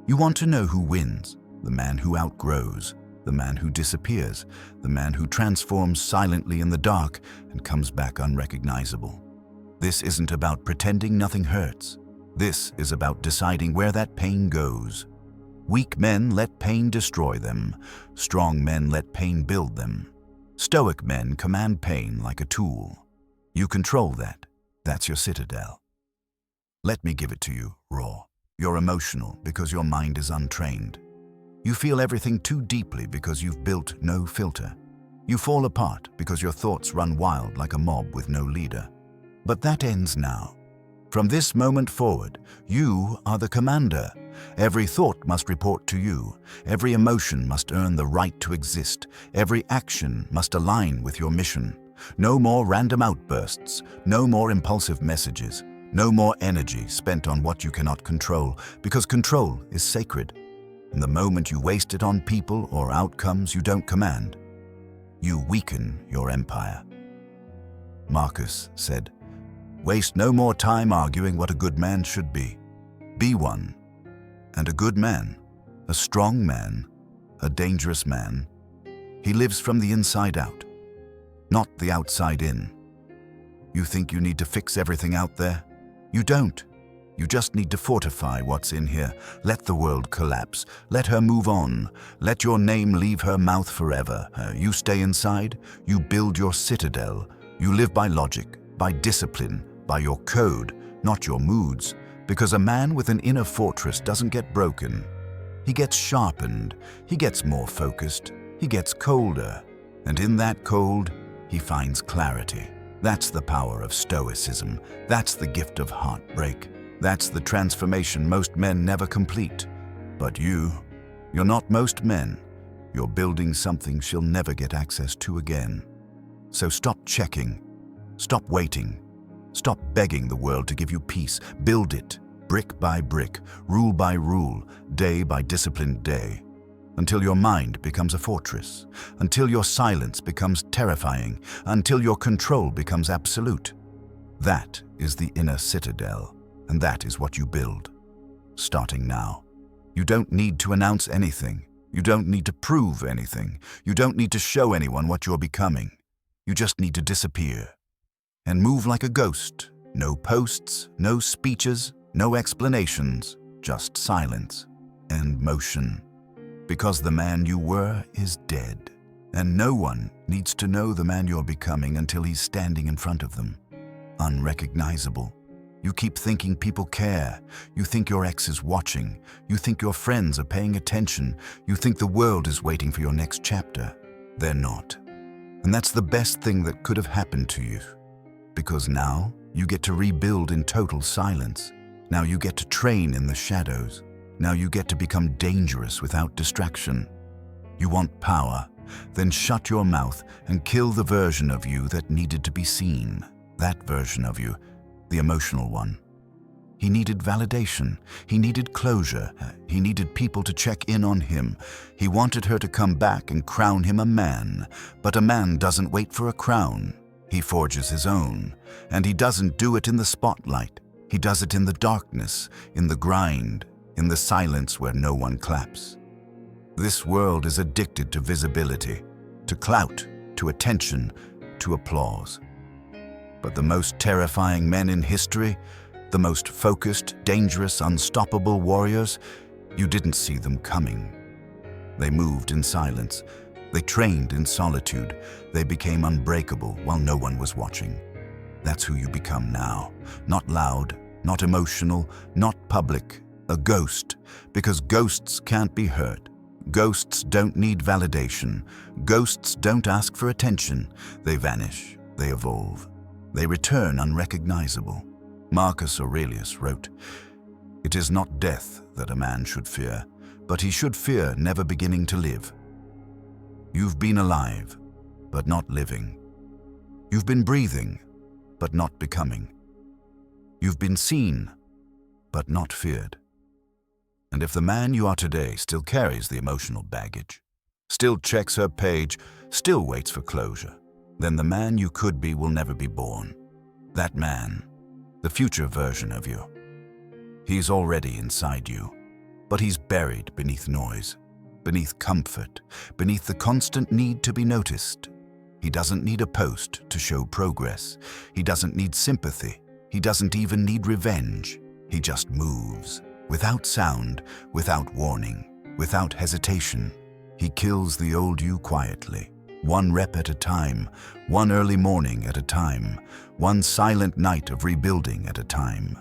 You want to know who wins, the man who outgrows, the man who disappears, the man who transforms silently in the dark and comes back unrecognizable. This isn't about pretending nothing hurts. This is about deciding where that pain goes. Weak men let pain destroy them. Strong men let pain build them. Stoic men command pain like a tool. You control that. That's your citadel. Let me give it to you, raw. You're emotional because your mind is untrained. You feel everything too deeply because you've built no filter. You fall apart because your thoughts run wild like a mob with no leader. But that ends now. From this moment forward, you are the commander. Every thought must report to you. Every emotion must earn the right to exist. Every action must align with your mission. No more random outbursts. No more impulsive messages. No more energy spent on what you cannot control, because control is sacred. And the moment you waste it on people or outcomes you don't command, you weaken your empire. Marcus said, "Waste no more time arguing what a good man should be. Be one. And a good man, a strong man, a dangerous man, he lives from the inside out, not the outside in. You think you need to fix everything out there? You don't. You just need to fortify what's in here. Let the world collapse. Let her move on. Let your name leave her mouth forever. You stay inside. You build your citadel. You live by logic, by discipline, by your code, not your moods. Because a man with an inner fortress doesn't get broken. He gets sharpened. He gets more focused. He gets colder. And in that cold, he finds clarity. That's the power of stoicism. That's the gift of heartbreak. That's the transformation most men never complete. But you're not most men. You're building something she'll never get access to again. So stop checking. Stop waiting. Stop begging the world to give you peace. Build it, brick by brick, rule by rule, day by disciplined day, until your mind becomes a fortress, until your silence becomes terrifying, until your control becomes absolute. That is the inner citadel, and that is what you build, starting now. You don't need to announce anything. You don't need to prove anything. You don't need to show anyone what you're becoming. You just need to disappear and move like a ghost. No posts, no speeches, no explanations, just silence and motion. Because the man you were is dead, and no one needs to know the man you're becoming until he's standing in front of them. Unrecognizable. You keep thinking people care. You think your ex is watching. You think your friends are paying attention. You think the world is waiting for your next chapter. They're not. And that's the best thing that could have happened to you. Because now you get to rebuild in total silence. Now you get to train in the shadows. Now you get to become dangerous without distraction. You want power? Then shut your mouth and kill the version of you that needed to be seen. That version of you, the emotional one. He needed validation. He needed closure. He needed people to check in on him. He wanted her to come back and crown him a man. But a man doesn't wait for a crown. He forges his own. And he doesn't do it in the spotlight. He does it in the darkness, in the grind, in the silence where no one claps. This world is addicted to visibility, to clout, to attention, to applause. But the most terrifying men in history, the most focused, dangerous, unstoppable warriors, you didn't see them coming. They moved in silence. They trained in solitude. They became unbreakable while no one was watching. That's who you become now. Not loud, not emotional, not public. A ghost, because ghosts can't be hurt. Ghosts don't need validation. Ghosts don't ask for attention. They vanish. They evolve. They return unrecognizable. Marcus Aurelius wrote, "It is not death that a man should fear, but he should fear never beginning to live." You've been alive, but not living. You've been breathing, but not becoming. You've been seen, but not feared. And if the man you are today still carries the emotional baggage, still checks her page, still waits for closure, then the man you could be will never be born. That man, the future version of you, he's already inside you, but he's buried beneath noise, beneath comfort, beneath the constant need to be noticed. He doesn't need a post to show progress. He doesn't need sympathy. He doesn't even need revenge. He just moves, without sound, without warning, without hesitation. He kills the old you quietly, one rep at a time, one early morning at a time, one silent night of rebuilding at a time.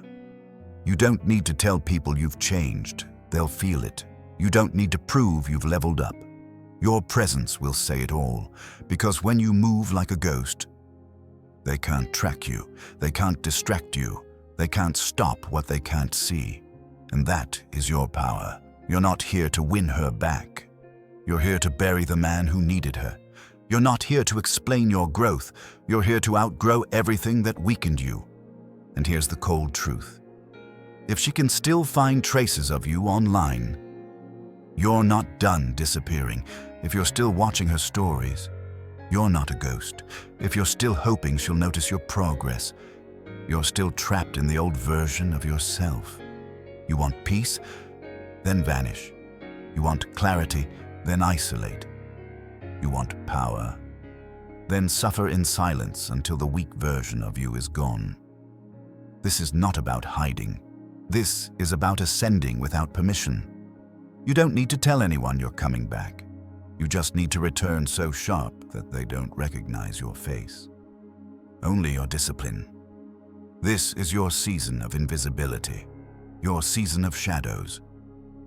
You don't need to tell people you've changed. They'll feel it. You don't need to prove you've leveled up. Your presence will say it all, because when you move like a ghost, they can't track you, they can't distract you, they can't stop what they can't see. And that is your power. You're not here to win her back. You're here to bury the man who needed her. You're not here to explain your growth. You're here to outgrow everything that weakened you. And here's the cold truth. If she can still find traces of you online, you're not done disappearing. If you're still watching her stories, you're not a ghost. If you're still hoping she'll notice your progress, you're still trapped in the old version of yourself. You want peace? Then vanish. You want clarity? Then isolate. You want power? Then suffer in silence until the weak version of you is gone. This is not about hiding. This is about ascending without permission. You don't need to tell anyone you're coming back. You just need to return so sharp that they don't recognize your face. Only your discipline. This is your season of invisibility, your season of shadows,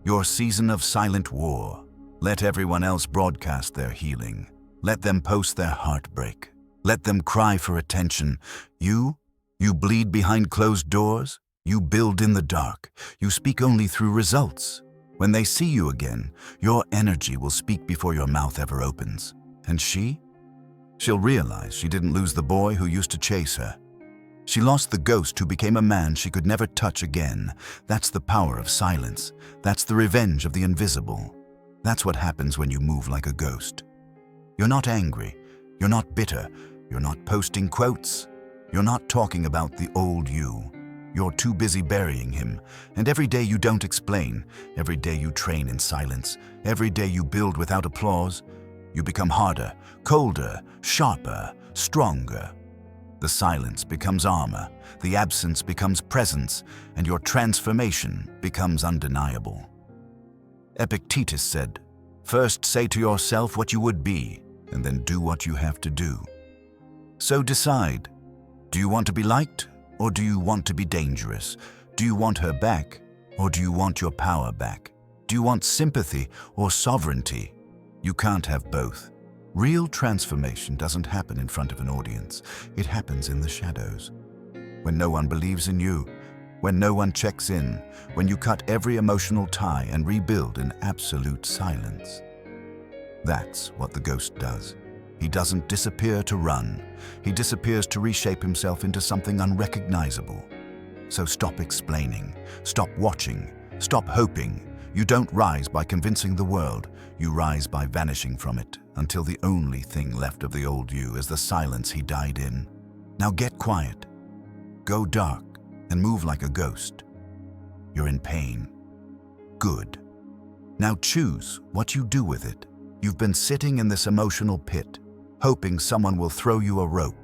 your season of silent war. Let everyone else broadcast their healing. Let them post their heartbreak. Let them cry for attention. You bleed behind closed doors. You build in the dark. You speak only through results. When they see you again, your energy will speak before your mouth ever opens. And she'll realize she didn't lose the boy who used to chase her. She lost the ghost who became a man she could never touch again. That's the power of silence. That's the revenge of the invisible. That's what happens when you move like a ghost. You're not angry. You're not bitter. You're not posting quotes. You're not talking about the old you. You're too busy burying him. And every day you don't explain, every day you train in silence, every day you build without applause, you become harder, colder, sharper, stronger. The silence becomes armor, the absence becomes presence, and your transformation becomes undeniable. Epictetus said, "First say to yourself what you would be, and then do what you have to do." So decide, do you want to be liked? Or do you want to be dangerous? Do you want her back? Or do you want your power back? Do you want sympathy or sovereignty? You can't have both. Real transformation doesn't happen in front of an audience. It happens in the shadows. When no one believes in you, when no one checks in, when you cut every emotional tie and rebuild in absolute silence. That's what the ghost does. He doesn't disappear to run. He disappears to reshape himself into something unrecognizable. So stop explaining, stop watching, stop hoping. You don't rise by convincing the world, you rise by vanishing from it, until the only thing left of the old you is the silence he died in. Now get quiet, go dark, and move like a ghost. You're in pain. Good. Now choose what you do with it. You've been sitting in this emotional pit, hoping someone will throw you a rope.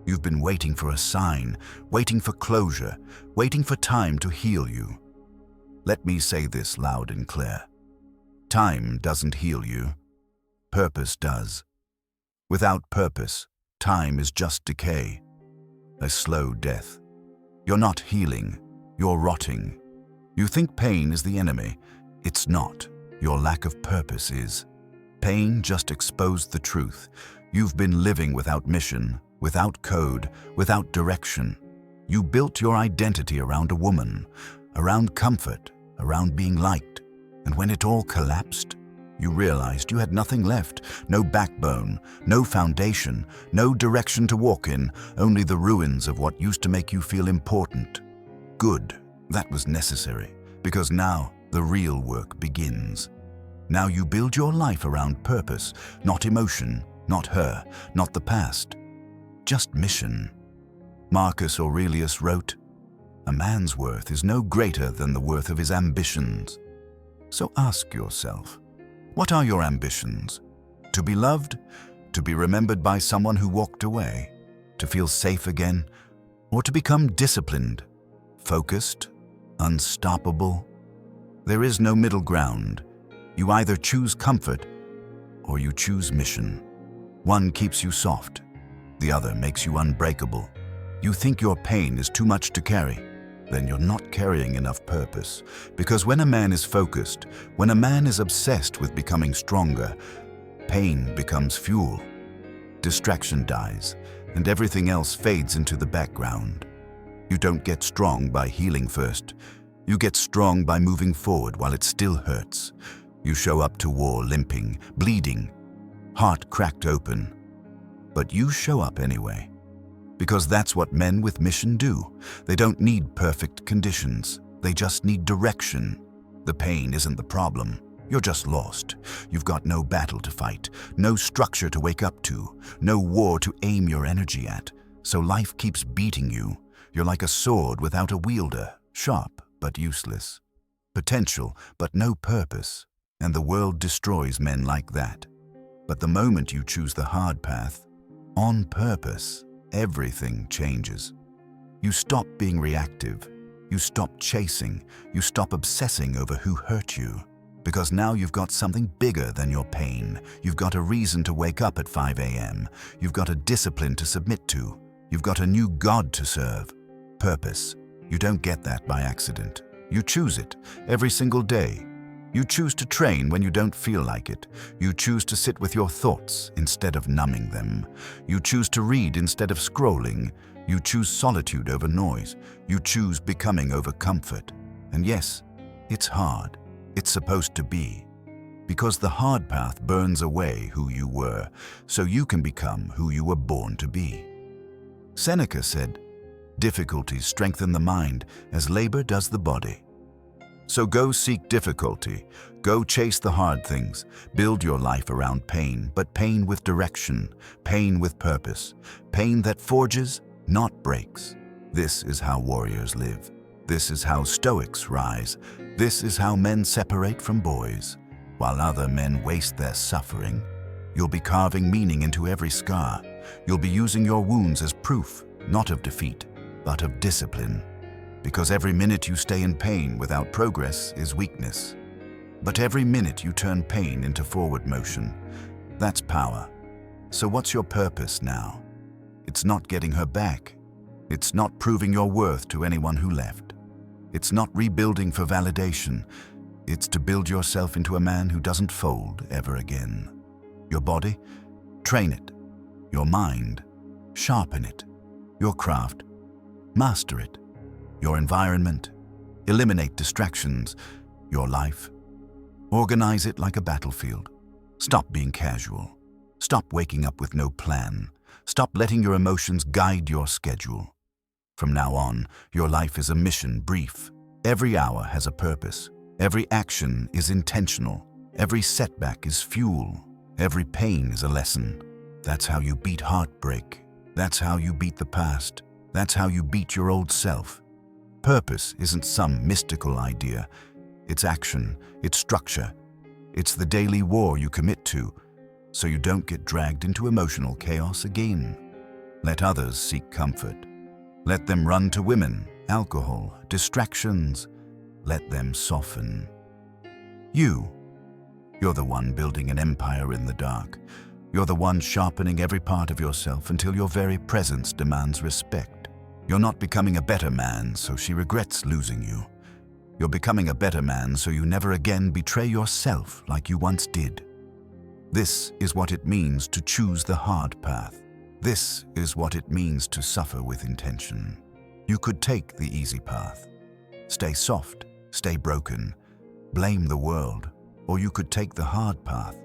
You've been waiting for a sign, waiting for closure, waiting for time to heal you. Let me say this loud and clear. Time doesn't heal you. Purpose does. Without purpose, time is just decay, a slow death. You're not healing, you're rotting. You think pain is the enemy. It's not. Your lack of purpose is. Pain just exposed the truth. You've been living without mission, without code, without direction. You built your identity around a woman, around comfort, around being liked. And when it all collapsed, you realized you had nothing left, no backbone, no foundation, no direction to walk in, only the ruins of what used to make you feel important. Good, that was necessary, because now the real work begins. Now you build your life around purpose, not emotion, not her, not the past, just mission. Marcus Aurelius wrote, "A man's worth is no greater than the worth of his ambitions." So ask yourself, what are your ambitions? To be loved? To be remembered by someone who walked away? To feel safe again? Or to become disciplined, focused, unstoppable? There is no middle ground. You either choose comfort or you choose mission. One keeps you soft, the other makes you unbreakable. You think your pain is too much to carry, then you're not carrying enough purpose. Because when a man is focused, when a man is obsessed with becoming stronger, pain becomes fuel. Distraction dies, and everything else fades into the background. You don't get strong by healing first. You get strong by moving forward while it still hurts. You show up to war limping, bleeding, heart cracked open. But you show up anyway. Because that's what men with mission do. They don't need perfect conditions. They just need direction. The pain isn't the problem. You're just lost. You've got no battle to fight, no structure to wake up to, no war to aim your energy at. So life keeps beating you. You're like a sword without a wielder, sharp but useless. Potential but no purpose. And the world destroys men like that. But the moment you choose the hard path, on purpose, everything changes. You stop being reactive. You stop chasing. You stop obsessing over who hurt you. Because now you've got something bigger than your pain. You've got a reason to wake up at 5 a.m. You've got a discipline to submit to. You've got a new God to serve. Purpose. You don't get that by accident. You choose it every single day. You choose to train when you don't feel like it. You choose to sit with your thoughts instead of numbing them. You choose to read instead of scrolling. You choose solitude over noise. You choose becoming over comfort. And yes, it's hard. It's supposed to be. Because the hard path burns away who you were, so you can become who you were born to be. Seneca said, "Difficulties strengthen the mind as labor does the body." So go seek difficulty, go chase the hard things, build your life around pain, but pain with direction, pain with purpose, pain that forges, not breaks. This is how warriors live. This is how Stoics rise. This is how men separate from boys. While other men waste their suffering, you'll be carving meaning into every scar. You'll be using your wounds as proof, not of defeat, but of discipline. Because every minute you stay in pain without progress is weakness. But every minute you turn pain into forward motion, that's power. So what's your purpose now? It's not getting her back. It's not proving your worth to anyone who left. It's not rebuilding for validation. It's to build yourself into a man who doesn't fold ever again. Your body? Train it. Your mind? Sharpen it. Your craft? Master it. Your environment? Eliminate distractions. Your life? Organize it like a battlefield. Stop being casual. Stop waking up with no plan. Stop letting your emotions guide your schedule. From now on, your life is a mission brief. Every hour has a purpose. Every action is intentional. Every setback is fuel. Every pain is a lesson. That's how you beat heartbreak. That's how you beat the past. That's how you beat your old self. Purpose isn't some mystical idea. It's action. It's structure. It's the daily war you commit to, so you don't get dragged into emotional chaos again. Let others seek comfort. Let them run to women, alcohol, distractions. Let them soften. You're the one building an empire in the dark. You're the one sharpening every part of yourself until your very presence demands respect. You're not becoming a better man so she regrets losing you. You're becoming a better man so you never again betray yourself like you once did. This is what it means to choose the hard path. This is what it means to suffer with intention. You could take the easy path. Stay soft, stay broken, blame the world, or you could take the hard path,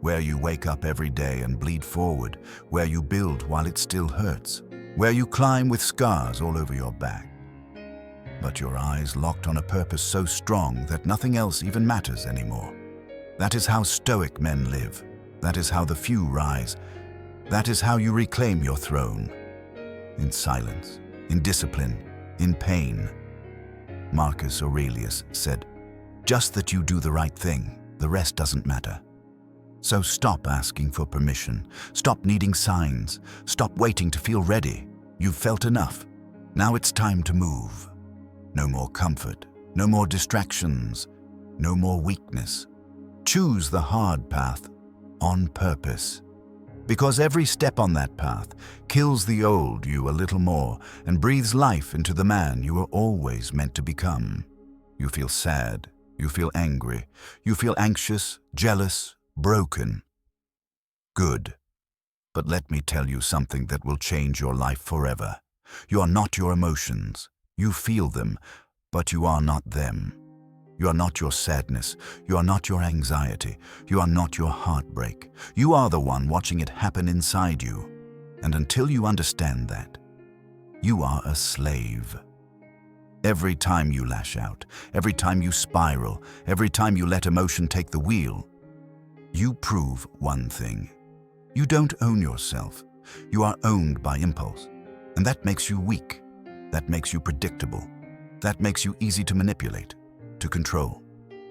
where you wake up every day and bleed forward, where you build while it still hurts, where you climb with scars all over your back, but your eyes locked on a purpose so strong that nothing else even matters anymore. That is how Stoic men live. That is how the few rise. That is how you reclaim your throne. In silence, in discipline, in pain. Marcus Aurelius said, "Just that you do the right thing, the rest doesn't matter." So stop asking for permission. Stop needing signs. Stop waiting to feel ready. You've felt enough. Now it's time to move. No more comfort. No more distractions. No more weakness. Choose the hard path on purpose. Because every step on that path kills the old you a little more and breathes life into the man you were always meant to become. You feel sad. You feel angry. You feel anxious, jealous, broken. Good. But let me tell you something that will change your life forever. You are not your emotions. You feel them, but you are not them. You are not your sadness. You are not your anxiety. You are not your heartbreak. You are the one watching it happen inside you. And until you understand that, you are a slave. Every time you lash out, every time you spiral, every time you let emotion take the wheel, you prove one thing. You don't own yourself. You are owned by impulse. And that makes you weak. That makes you predictable. That makes you easy to manipulate, to control,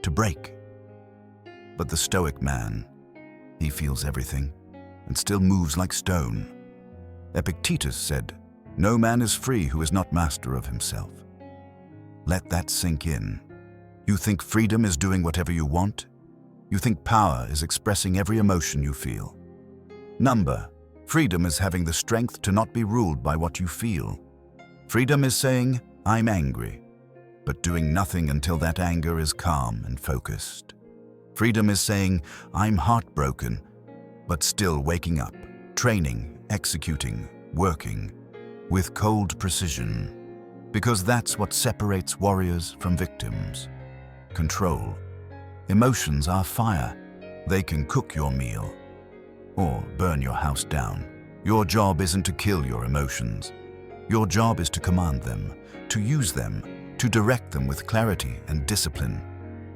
to break. But the Stoic man, he feels everything and still moves like stone. Epictetus said, "No man is free who is not master of himself." Let that sink in. You think freedom is doing whatever you want? You think power is expressing every emotion you feel? Freedom is having the strength to not be ruled by what you feel. Freedom is saying, "I'm angry," but doing nothing until that anger is calm and focused. Freedom is saying, "I'm heartbroken," but still waking up, training, executing, working, with cold precision. Because that's what separates warriors from victims. Control. Emotions are fire. They can cook your meal or burn your house down. Your job isn't to kill your emotions. Your job is to command them, to use them, to direct them with clarity and discipline.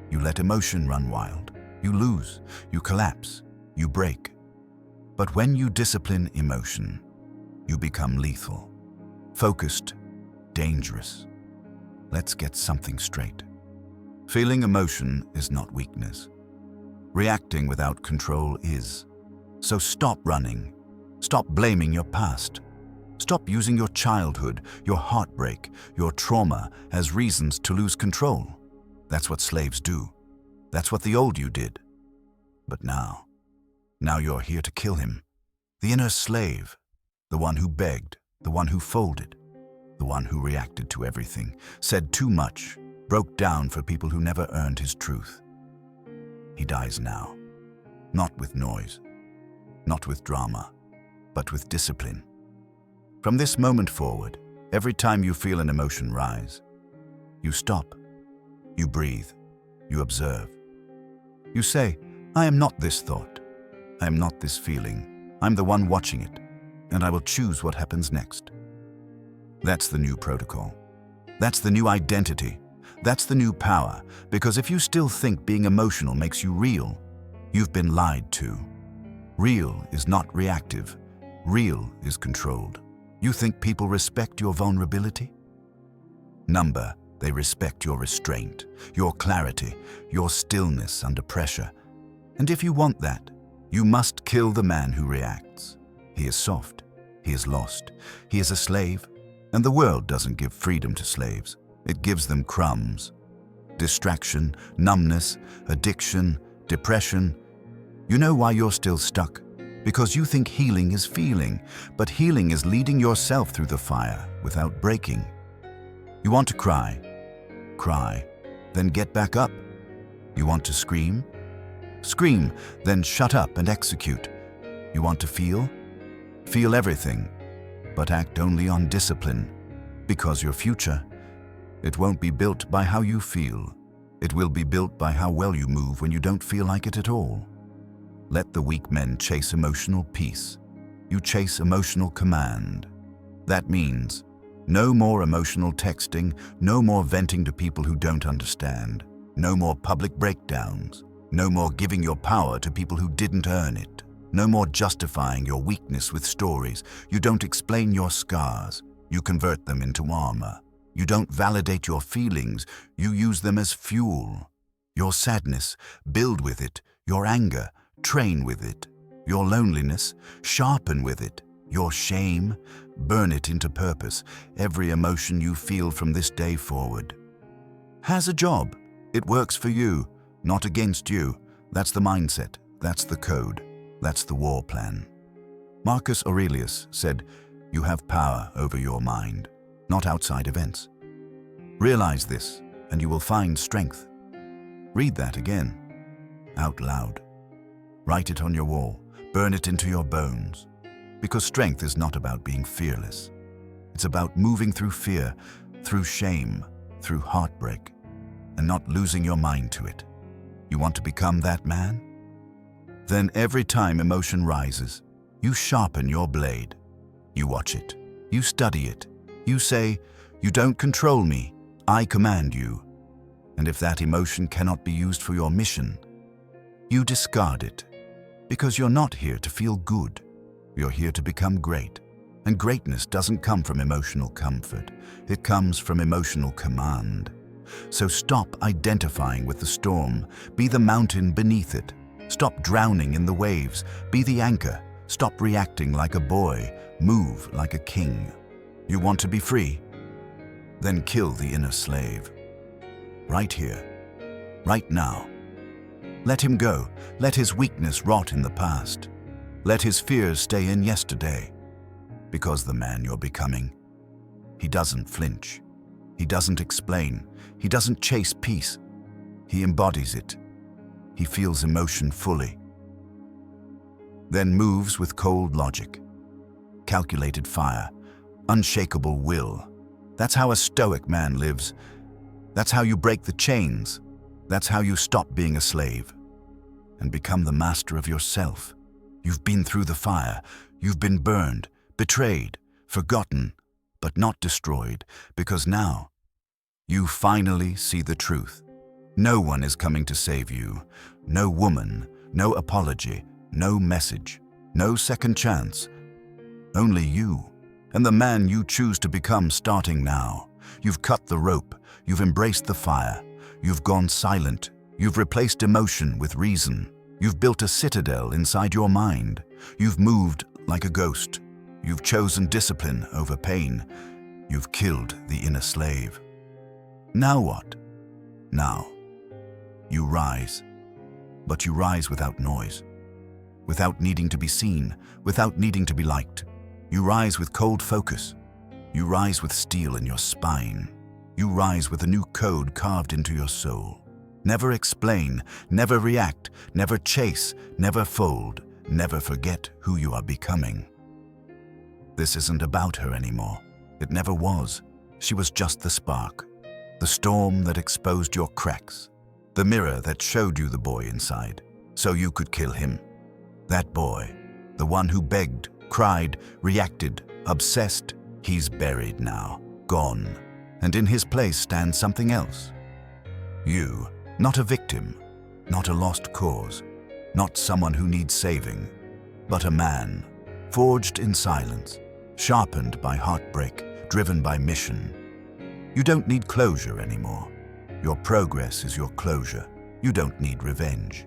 You let emotion run wild. You lose, you collapse, you break. But when you discipline emotion, you become lethal, focused, dangerous. Let's get something straight. Feeling emotion is not weakness. Reacting without control is. So stop running. Stop blaming your past. Stop using your childhood, your heartbreak, your trauma as reasons to lose control. That's what slaves do. That's what the old you did. But now you're here to kill him. The inner slave, the one who begged, the one who folded, the one who reacted to everything, said too much, broke down for people who never earned his truth. He dies now, not with noise, not with drama, but with discipline. From this moment forward, every time you feel an emotion rise, you stop, you breathe, you observe. You say, "I am not this thought. I am not this feeling. I'm the one watching it, and I will choose what happens next." That's the new protocol. That's the new identity. That's the new power, because if you still think being emotional makes you real, you've been lied to. Real is not reactive. Real is controlled. You think people respect your vulnerability? Number, they respect your restraint, your clarity, your stillness under pressure. And if you want that, you must kill the man who reacts. He is soft. He is lost. He is a slave. And the world doesn't give freedom to slaves. It gives them crumbs. Distraction, numbness, addiction, depression. You know why you're still stuck? Because you think healing is feeling, but healing is leading yourself through the fire without breaking. You want to cry? Cry, then get back up. You want to scream? Scream, then shut up and execute. You want to feel? Feel everything, but act only on discipline, because your future, it won't be built by how you feel. It will be built by how well you move when you don't feel like it at all. Let the weak men chase emotional peace. You chase emotional command. That means no more emotional texting, no more venting to people who don't understand, no more public breakdowns, no more giving your power to people who didn't earn it, no more justifying your weakness with stories. You don't explain your scars, you convert them into armor. You don't validate your feelings, you use them as fuel. Your sadness, build with it. Your anger, train with it. Your loneliness, sharpen with it. Your shame, burn it into purpose. Every emotion you feel from this day forward has a job. It works for you, not against you. That's the mindset. That's the code. That's the war plan. Marcus Aurelius said, "You have power over your mind, not outside events." Realize this, and you will find strength. Read that again, out loud. Write it on your wall. Burn it into your bones. Because strength is not about being fearless. It's about moving through fear, through shame, through heartbreak, and not losing your mind to it. You want to become that man? Then every time emotion rises, you sharpen your blade. You watch it. You study it. You say, "You don't control me. I command you." And if that emotion cannot be used for your mission, you discard it. Because you're not here to feel good. You're here to become great. And greatness doesn't come from emotional comfort. It comes from emotional command. So stop identifying with the storm. Be the mountain beneath it. Stop drowning in the waves. Be the anchor. Stop reacting like a boy. Move like a king. You want to be free? Then kill the inner slave. Right here. Right now. Let him go. Let his weakness rot in the past. Let his fears stay in yesterday. Because the man you're becoming, he doesn't flinch. He doesn't explain. He doesn't chase peace. He embodies it. He feels emotion fully. Then moves with cold logic, calculated fire, unshakable will. That's how a Stoic man lives. That's how you break the chains. That's how you stop being a slave and become the master of yourself. You've been through the fire. You've been burned, betrayed, forgotten, but not destroyed, because now you finally see the truth. No one is coming to save you. No woman, no apology, no message, no second chance. Only you and the man you choose to become starting now. You've cut the rope. You've embraced the fire. You've gone silent. You've replaced emotion with reason. You've built a citadel inside your mind. You've moved like a ghost. You've chosen discipline over pain. You've killed the inner slave. Now what? Now, you rise. But you rise without noise, without needing to be seen, without needing to be liked. You rise with cold focus. You rise with steel in your spine. You rise with a new code carved into your soul. Never explain, never react, never chase, never fold, never forget who you are becoming. This isn't about her anymore. It never was. She was just the spark, the storm that exposed your cracks, the mirror that showed you the boy inside, so you could kill him. That boy, the one who begged, cried, reacted, obsessed, He's buried now, gone, and in his place stands something else. You, not a victim, not a lost cause, not someone who needs saving, but a man, forged in silence, sharpened by heartbreak, driven by mission. You don't need closure anymore. Your progress is your closure. You don't need revenge.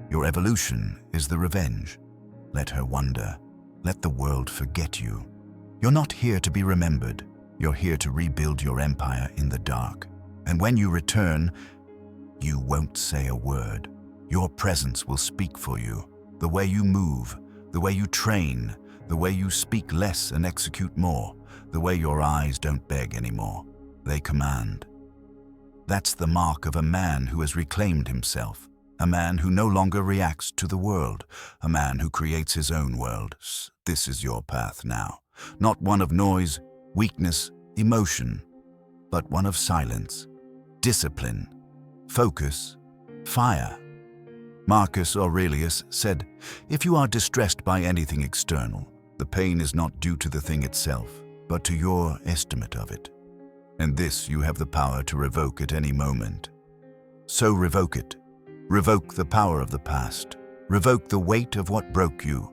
Your evolution is the revenge. Let her wonder. Let the world forget you. You're not here to be remembered. You're here to rebuild your empire in the dark. And when you return, you won't say a word. Your presence will speak for you. The way you move, the way you train, the way you speak less and execute more, the way your eyes don't beg anymore. They command. That's the mark of a man who has reclaimed himself, a man who no longer reacts to the world, a man who creates his own world. This is your path now, not one of noise, weakness, emotion, but one of silence, discipline, focus, fire. Marcus Aurelius said, "If you are distressed by anything external, the pain is not due to the thing itself, but to your estimate of it. And this you have the power to revoke at any moment. So revoke it. Revoke the power of the past. Revoke the weight of what broke you.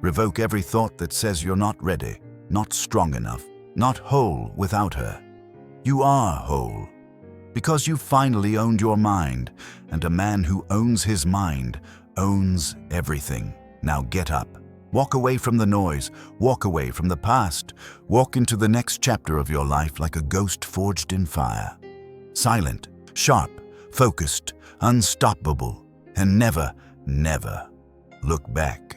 Revoke every thought that says you're not ready, not strong enough, not whole without her. You are whole, because you finally owned your mind, and a man who owns his mind owns everything. Now get up. Walk away from the noise. Walk away from the past. Walk into the next chapter of your life like a ghost forged in fire. Silent, sharp, focused, unstoppable, and never, never look back.